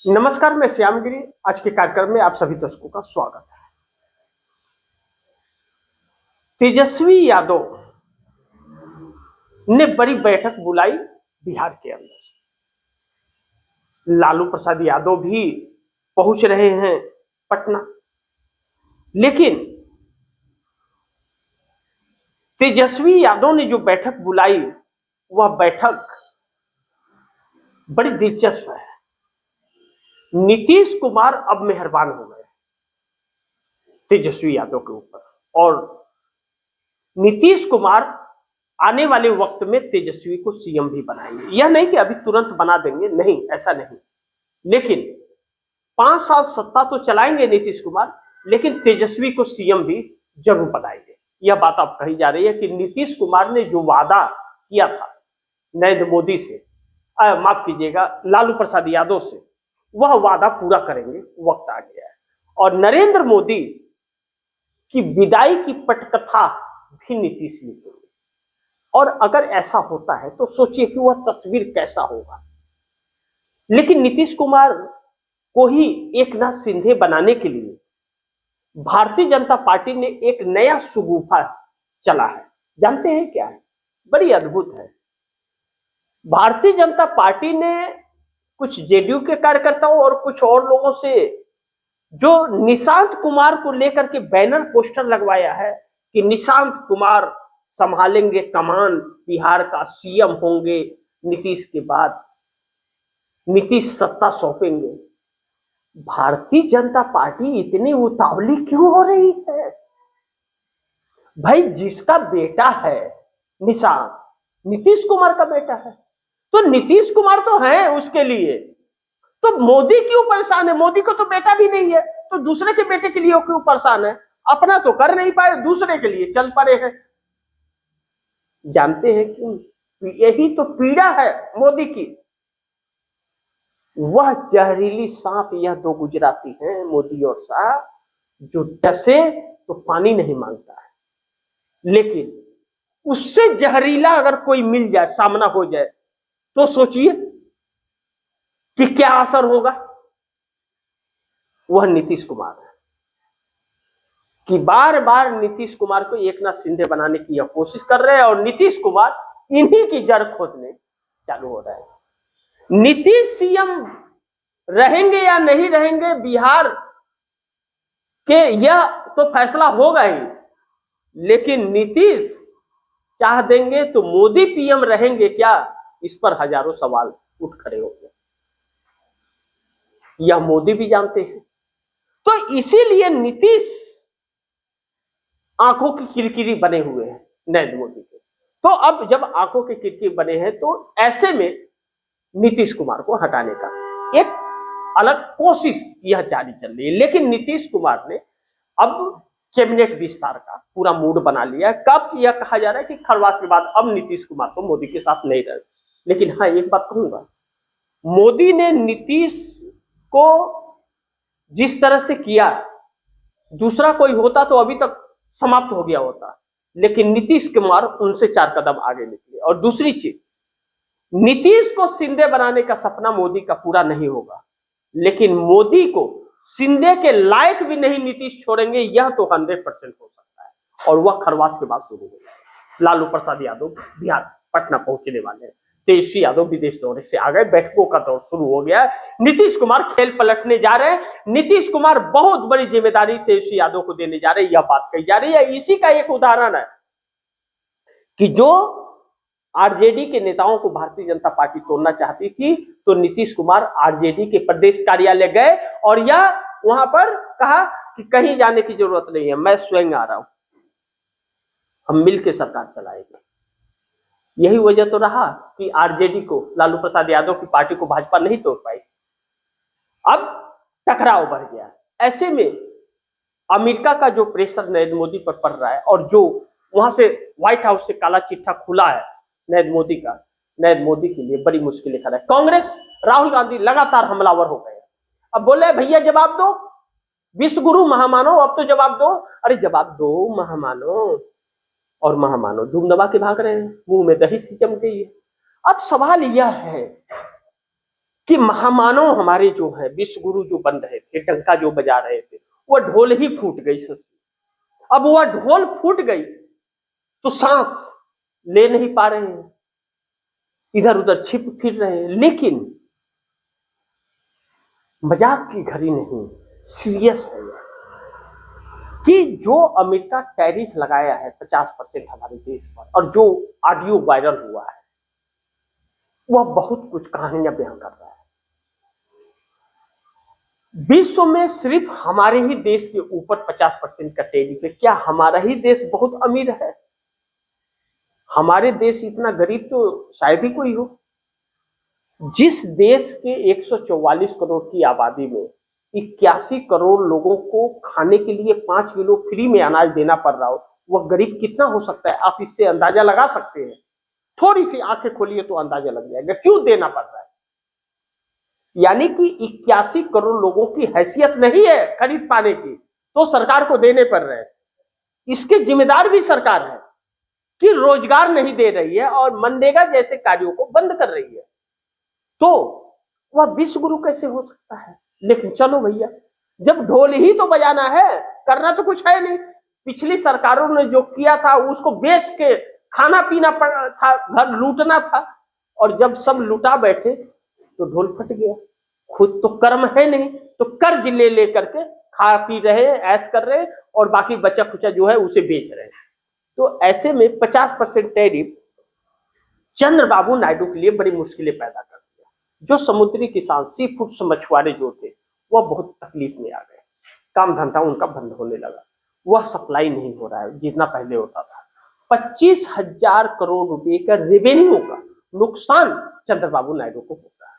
नमस्कार, मैं श्यामगिरी। आज के कार्यक्रम में आप सभी दर्शकों का स्वागत है। तेजस्वी यादव ने बड़ी बैठक बुलाई बिहार के अंदर। लालू प्रसाद यादव भी पहुंच रहे हैं पटना, लेकिन तेजस्वी यादव ने जो बैठक बुलाई वह बैठक बड़ी दिलचस्प है। नीतीश कुमार अब मेहरबान हो गए तेजस्वी यादव के ऊपर, और नीतीश कुमार आने वाले वक्त में तेजस्वी को सीएम भी बनाएंगे। यह नहीं कि अभी तुरंत बना देंगे, नहीं, ऐसा नहीं, लेकिन 5 साल सत्ता तो चलाएंगे नीतीश कुमार, लेकिन तेजस्वी को सीएम भी जरूर बनाएंगे। यह बात अब कही जा रही है कि नीतीश कुमार ने जो वादा किया था नरेंद्र मोदी से, माफ कीजिएगा, लालू प्रसाद यादव से, वह वादा पूरा करेंगे। वक्त आ गया है और नरेंद्र मोदी की विदाई की पटकथा भी नीतीश लिखेंगे। और अगर ऐसा होता है तो सोचिए कि वह तस्वीर कैसा होगा। लेकिन नीतीश कुमार को ही एकनाथ शिंदे बनाने के लिए भारतीय जनता पार्टी ने एक नया शगुफा चला है। जानते हैं क्या है? बड़ी अद्भुत है। भारतीय जनता पार्टी ने कुछ जेडीयू के कार्यकर्ताओं और कुछ और लोगों से जो निशांत कुमार को लेकर के बैनर पोस्टर लगवाया है कि निशांत कुमार संभालेंगे कमान, बिहार का सीएम होंगे नीतीश के बाद, नीतीश सत्ता सौंपेंगे। भारतीय जनता पार्टी इतनी उतावली क्यों हो रही है? भाई, जिसका बेटा है निशांत, नीतीश कुमार का बेटा है, तो नीतीश कुमार तो है उसके लिए, तो मोदी क्यों परेशान है? मोदी को तो बेटा भी नहीं है, तो दूसरे के बेटे के लिए क्यों परेशान है? अपना तो कर नहीं पाए, दूसरे के लिए चल पड़े हैं। जानते हैं क्यों? यही तो पीड़ा है मोदी की। वह जहरीली सांप यह दो गुजराती हैं, मोदी और शाह, जो डसे तो पानी नहीं मांगता है, लेकिन उससे जहरीला अगर कोई मिल जाए, सामना हो जाए, तो सोचिए कि क्या असर होगा। वह नीतीश कुमार है कि बार बार नीतीश कुमार को एकनाथ शिंदे बनाने की यह कोशिश कर रहे हैं, और नीतीश कुमार इन्हीं की जड़ खोदने चालू हो रहे हैं। नीतीश सीएम रहेंगे या नहीं रहेंगे बिहार के, यह तो फैसला होगा ही, लेकिन नीतीश चाह देंगे तो मोदी पीएम रहेंगे क्या, इस पर हजारों सवाल उठ खड़े होंगे। यह मोदी भी जानते हैं। तो इसीलिए नीतीश आंखों की किरकिरी बने हुए हैं नरेंद्र मोदी के। तो अब जब आंखों के किरकिरी बने हैं, तो ऐसे में नीतीश कुमार को हटाने का एक अलग कोशिश यह जारी चल रही है। लेकिन नीतीश कुमार ने अब कैबिनेट विस्तार का पूरा मूड बना लिया है। कब यह कहा जा रहा है कि खरवास के बाद अब नीतीश कुमार तो मोदी के साथ नहीं रहे। लेकिन हाँ, एक बात कहूंगा, मोदी ने नीतीश को जिस तरह से किया, दूसरा कोई होता तो अभी तक समाप्त हो गया होता, लेकिन नीतीश कुमार उनसे 4 कदम आगे निकले। और दूसरी चीज, नीतीश को शिंदे बनाने का सपना मोदी का पूरा नहीं होगा, लेकिन मोदी को शिंदे के लायक भी नहीं नीतीश छोड़ेंगे, यह तो 100% हो सकता है। और वह खरवास के बाद शुरू हो जाएगा। लालू प्रसाद यादव बिहार पटना पहुंचने वाले हैं, तेजस्वी यादव विदेश दौरे से आ गए, बैठकों का दौर शुरू हो गया है, नीतीश कुमार खेल पलटने जा रहे हैं। नीतीश कुमार बहुत बड़ी जिम्मेदारी तेजस्वी यादव को देने जा रहे हैं, यह बात कही जा रही है। इसी का एक उदाहरण है कि जो आरजेडी के नेताओं को भारतीय जनता पार्टी तोड़ना चाहती थी, तो नीतीश कुमार आरजेडी के प्रदेश कार्यालय गए और यह वहां पर कहा कि कहीं जाने की जरूरत नहीं है, मैं स्वयं आ रहा हूं, हम मिलकर सरकार चलाएंगे। यही वजह तो रहा कि आरजेडी को, लालू प्रसाद यादव की पार्टी को भाजपा नहीं तोड़ पाई। अब टकराव बढ़ गया। ऐसे में अमेरिका का जो प्रेशर नरेंद्र मोदी पर पड़ रहा है, और जो वहां से व्हाइट हाउस से काला चिट्ठा खुला है नरेंद्र मोदी का, नरेंद्र मोदी के लिए बड़ी मुश्किलें खड़ा है। कांग्रेस, राहुल गांधी लगातार हमलावर हो गए। अब बोले भैया जवाब दो, विश्व गुरु महामानो, अब तो जवाब दो। अरे जवाब दो महामानो, और महामानो धूम दबा के भाग रहे हैं, मुंह में दही सी जम गई है। अब सवाल यह है कि महामानव हमारे जो है विश्व गुरु जो बन रहे थे, डंका जो बजा रहे थे, वह ढोल ही फूट गई ससुर। अब वह ढोल फूट गई तो सांस ले नहीं पा रहे हैं, इधर उधर छिप फिर रहे हैं। लेकिन मजाक की घड़ी नहीं, सीरियस है कि जो अमेरिका टैरिफ लगाया है 50% हमारे देश पर, और जो ऑडियो वायरल हुआ है वह बहुत कुछ कहानियां बयान कर रहा है। विश्व में सिर्फ हमारे ही देश के ऊपर 50% का टैरिफ है। क्या हमारा ही देश बहुत अमीर है? हमारे देश इतना गरीब तो शायद ही कोई हो। जिस देश के 144 करोड़ की आबादी में 81 करोड़ लोगों को खाने के लिए 5 किलो फ्री में अनाज देना पड़ रहा हो, वह गरीब कितना हो सकता है? आप इससे अंदाजा लगा सकते हैं। थोड़ी सी आंखें खोलिए तो अंदाजा लग जाएगा क्यों देना पड़ रहा है। यानी कि 81 करोड़ लोगों की हैसियत नहीं है खरीद पाने की, तो सरकार को देने पड़ रहे हैं। इसके जिम्मेदार भी सरकार है कि रोजगार नहीं दे रही है और मनरेगा जैसे कार्यों को बंद कर रही है। तो वह विश्व गुरु कैसे हो सकता है? लेकिन चलो भैया, जब ढोल ही तो बजाना है, करना तो कुछ है नहीं। पिछली सरकारों ने जो किया था उसको बेच के खाना पीना था, घर लूटना था, और जब सब लुटा बैठे तो ढोल फट गया। खुद तो कर्म है नहीं, तो कर्ज ले लेकर के खा पी रहे, ऐश कर रहे, और बाकी बचा खुचा जो है उसे बेच रहे हैं। तो ऐसे में 50% टैरिफ चंद्रबाबू नायडू के लिए बड़ी मुश्किलें पैदा कर दिया। जो समुद्री किसान, सी फूड मछुआरे जो थे, वह बहुत तकलीफ में आ गए। काम धंधा उनका बंद होने लगा, वह सप्लाई नहीं हो रहा है जितना पहले होता था। 25,000 करोड़ रुपए का रेवेन्यू का नुकसान चंद्रबाबू नायडू को होता है।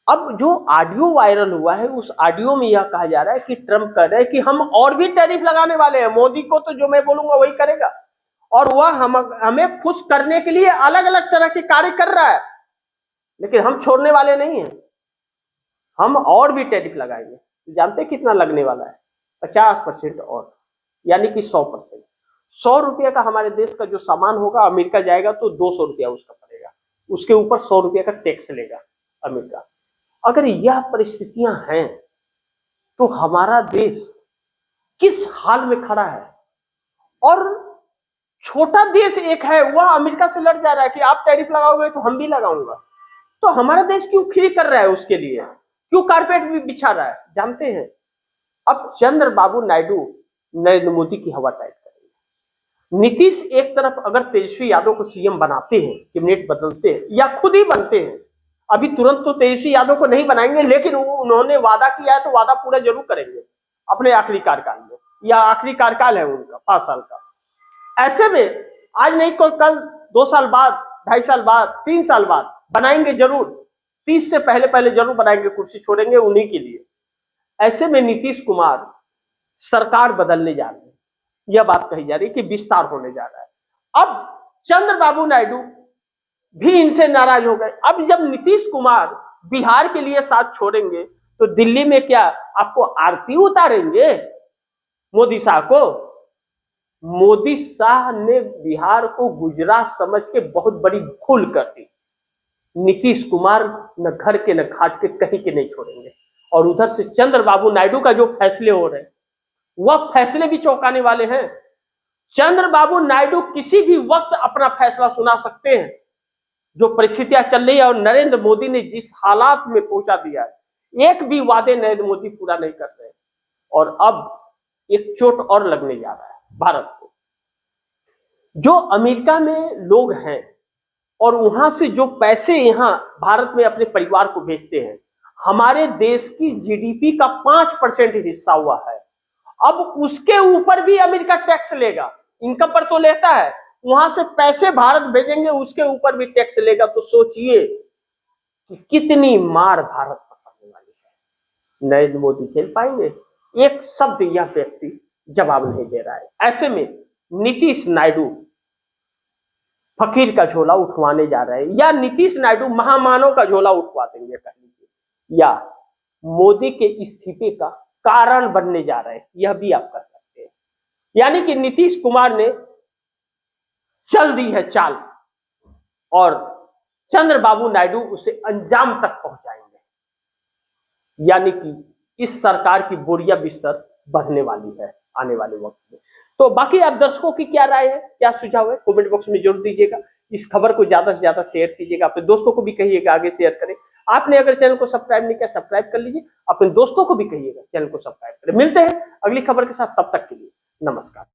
अब जो ऑडियो वायरल हुआ है, उस ऑडियो में यह कहा जा रहा है कि ट्रंप कह रहे हैं कि हम और भी टैरिफ लगाने वाले हैं। मोदी को तो जो मैं बोलूंगा वही करेगा, और वह हमें खुश करने के लिए अलग अलग तरह के कार्य कर रहा है, लेकिन हम छोड़ने वाले नहीं हैं। हम और भी टैरिफ लगाएंगे। जानते कितना लगने वाला है? 50% और, यानी कि 100%। 100 रुपये का हमारे देश का जो सामान होगा, अमेरिका जाएगा तो 200 रुपया उसका पड़ेगा, उसके ऊपर 100 रुपये का टैक्स लेगा अमेरिका। अगर यह परिस्थितियां हैं तो हमारा देश किस हाल में खड़ा है? और छोटा देश एक है, वह अमेरिका से लड़ जा रहा है कि आप टैरिफ लगाओगे तो हम भी लगाऊंगा। तो हमारा देश क्यों फ्री कर रहा है? उसके लिए क्यों कारपेट भी बिछा रहा है? जानते हैं, अब चंद्रबाबू नायडू नरेंद्र मोदी की हवा टाइट करेंगे। नीतीश एक तरफ अगर तेजस्वी यादव को सीएम बनाते हैं, कैबिनेट बदलते हैं या खुद ही बनते हैं, अभी तुरंत तो तेजस्वी यादव को नहीं बनाएंगे, लेकिन उन्होंने वादा किया है तो वादा पूरा जरूर करेंगे अपने आखिरी कार्यकाल में, या आखिरी कार्यकाल है उनका 5 साल का। ऐसे में आज नहीं तो कल, 2 साल बाद, 2.5 साल बाद, 3 साल बाद बनाएंगे जरूर। 30 से पहले पहले जरूर बनाएंगे, कुर्सी छोड़ेंगे उन्हीं के लिए। ऐसे में नीतीश कुमार सरकार बदलने जा रहे हैं, यह बात कही जा रही है कि विस्तार होने जा रहा है। अब चंद्रबाबू नायडू भी इनसे नाराज हो गए। अब जब नीतीश कुमार बिहार के लिए साथ छोड़ेंगे तो दिल्ली में क्या आपको आरती उतारेंगे मोदी शाह को? मोदी शाह ने बिहार को गुजरात समझ के बहुत बड़ी भूल कर दी। नीतीश कुमार न घर के न घाट के कहीं के नहीं छोड़ेंगे। और उधर से चंद्रबाबू नायडू का जो फैसले हो रहे हैं, वह फैसले भी चौंकाने वाले हैं। चंद्रबाबू नायडू किसी भी वक्त अपना फैसला सुना सकते हैं। जो परिस्थितियां चल रही है और नरेंद्र मोदी ने जिस हालात में पहुंचा दिया है, एक भी वादे नरेंद्र मोदी पूरा नहीं कर रहे। और अब एक चोट और लगने जा रहा है भारत को। जो अमेरिका में लोग हैं और वहां से जो पैसे यहां भारत में अपने परिवार को भेजते हैं, हमारे देश की जीडीपी का 5% हिस्सा हुआ है। अब उसके ऊपर भी अमेरिका टैक्स लेगा। इनकम पर तो लेता है, वहां से पैसे भारत भेजेंगे, उसके ऊपर भी टैक्स लेगा। तो सोचिए कि कितनी मार भारत पर पड़ने वाली है। नरेंद्र मोदी झेल पाएंगे? एक शब्द यह व्यक्ति जवाब नहीं दे रहा है। ऐसे में नीतीश नायडू फकीर का झोला उठवाने जा रहे हैं, या नीतीश नायडू महामानव का झोला उठवा देंगे कह लीजिए, या मोदी के इस्तीफे का कारण बनने जा रहे हैं, यह भी आप कर सकते हैं। यानी कि नीतीश कुमार ने चल दी है चाल और चंद्रबाबू नायडू उसे अंजाम तक पहुंचाएंगे। यानी कि इस सरकार की बोरिया बिस्तर बढ़ने वाली है आने वाले वक्त में। तो बाकी आप दर्शकों की क्या राय है, क्या सुझाव है, कमेंट बॉक्स में जरूर दीजिएगा। इस खबर को ज्यादा से ज्यादा शेयर कीजिएगा, अपने दोस्तों को भी कहिएगा आगे शेयर करें। आपने अगर चैनल को सब्सक्राइब नहीं किया, सब्सक्राइब कर लीजिए, अपने दोस्तों को भी कहिएगा चैनल को सब्सक्राइब करें। मिलते हैं अगली खबर के साथ, तब तक के लिए नमस्कार।